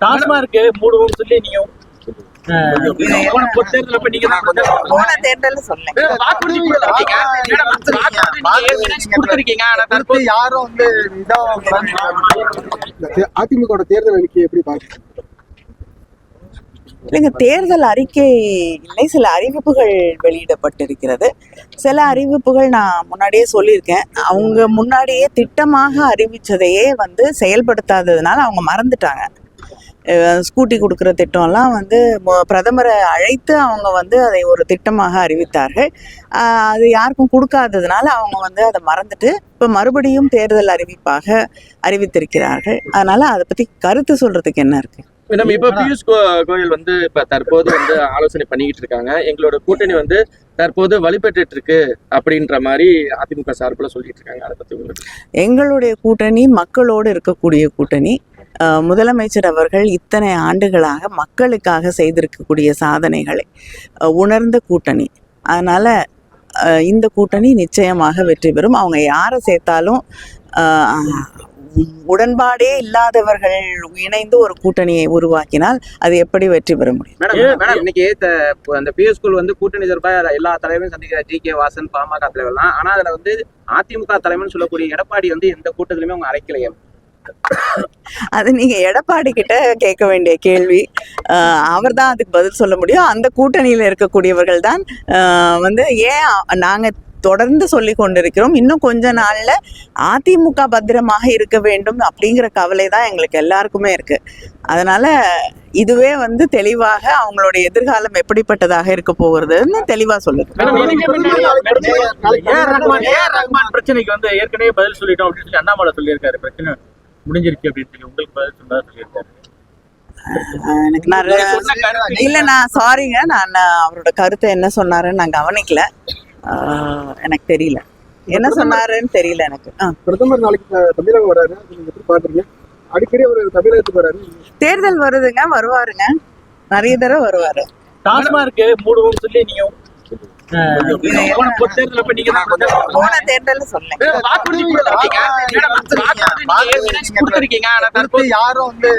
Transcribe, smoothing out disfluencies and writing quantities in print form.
டாஸ்மார்க் மூடுவோம்னு சொல்லி நீங்க போன தேர்தல் சொன்னேன். யாரும் வந்து அதிமுக தேர்தல் அறிக்கை எப்படி பாக்குறீங்க? இல்லைங்க, தேர்தல் அறிக்கை இல்லை, சில அறிவிப்புகள் வெளியிடப்பட்டிருக்கிறது. சில அறிவிப்புகள் நான் முன்னாடியே சொல்லியிருக்கேன். அவங்க முன்னாடியே திட்டமாக அறிவிச்சதையே வந்து செயல்படுத்தாததுனால அவங்க மறந்துட்டாங்க. ஸ்கூட்டி கொடுக்குற திட்டம்லாம் வந்து பிரதமரை அழைத்து அவங்க வந்து அதை ஒரு திட்டமாக அறிவித்தார்கள். அது யாருக்கும் கொடுக்காததுனால அவங்க வந்து அதை மறந்துட்டு இப்போ மறுபடியும் தேர்தல் அறிவிப்பாக அறிவித்திருக்கிறார்கள். அதனால அதை பற்றி கருத்து சொல்றதுக்கு என்ன இருக்கு? நம்ம இப்ப பியூஷ் கோயல் வந்து இப்ப தற்போது வந்து ஆலோசனை பண்ணிக்கிட்டு இருக்காங்க. எங்களோட கூட்டணி வந்து தற்போது வலுப்பெற்று இருக்கு அப்படின்ற மாதிரி அதிமுக சார்பில் சொல்லிட்டு இருக்காங்க. அதை பத்தி உங்களுக்கு? எங்களுடைய கூட்டணி மக்களோடு இருக்கக்கூடிய கூட்டணி. முதலமைச்சர் அவர்கள் இத்தனை ஆண்டுகளாக மக்களுக்காக செய்திருக்கக்கூடிய சாதனைகளை உணர்ந்த கூட்டணி. அதனால இந்த கூட்டணி நிச்சயமாக வெற்றி பெறும். அவங்க யாரை சேர்த்தாலும் உடன்பாடே இல்லாதவர்கள் இணைந்து ஒரு கூட்டணியை உருவாக்கினால் அது எப்படி வெற்றி பெற முடியும்? மேடம், இன்னைக்கு அந்த பிஎஸ் ஸ்கூல் வந்து கூட்டணி சார்பாக எல்லா தலைவரும் சந்திக்கிற ஜி.கே. வாசன், பாமக தலைவர்லாம். ஆனா அதுல வந்து அதிமுக தலைவர்னு சொல்லக்கூடிய எடப்பாடி வந்து எந்த கூட்டத்திலுமே அவங்க அழைக்கலையே. அது நீங்க எடப்பாடி கிட்ட கேட்க வேண்டிய கேள்வி. அவர் தான் அதுக்கு பதில் சொல்ல முடியும். அந்த கூட்டணியில இருக்கக்கூடியவர்கள் தான் வந்து ஏன் நாங்க தொடர்ந்து சொல்லி கொண்டிருக்கிறோம், இன்னும் கொஞ்ச நாள்ல அதிமுக பத்திரமாக இருக்க வேண்டும் அப்படிங்கிற கவலை தான் எங்களுக்கு எல்லாருக்குமே இருக்கு. அதனால இதுவே வந்து தெளிவாக அவங்களுடைய எதிர்காலம் எப்படிப்பட்டதாக இருக்க போகிறதுன்னு தெளிவா சொல்லுது. பிரச்சனைக்கு வந்து ஏற்கனவே பதில் சொல்லிட்டோம் அப்படின்னு சொல்லி அண்ணாமலை சொல்லியிருக்காரு. பிரச்சனை முடிஞ்சிருச்சு அப்படின்னு சொல்லி உங்களுக்கு பதில் சொன்னா சொல்லியிருக்காரு. எனக்கு இல்ல, நான் சாரிங்க, நான் அவரோட கருத்தை என்ன சொன்னாருன்னு நான் கவனிக்கல. எனக்கு தெரியல என்ன சொன்னாருன்னு தெரியல எனக்கு. பிரதமர் நாளைக்கு தமிழகம் வராரு, எப்படி பாக்குறீங்க? அடிக்கடி அவர் தமிழகத்துக்கு வராரு. தேர்தல் வருதுங்க, வருவாருங்க, நிறைய தடவை வருவாரு. டாஸ்மார்க் மூடுவோம்னு சொல்லி நீங்க போன தேர்தல் சொன்னேன். யாரும் வந்து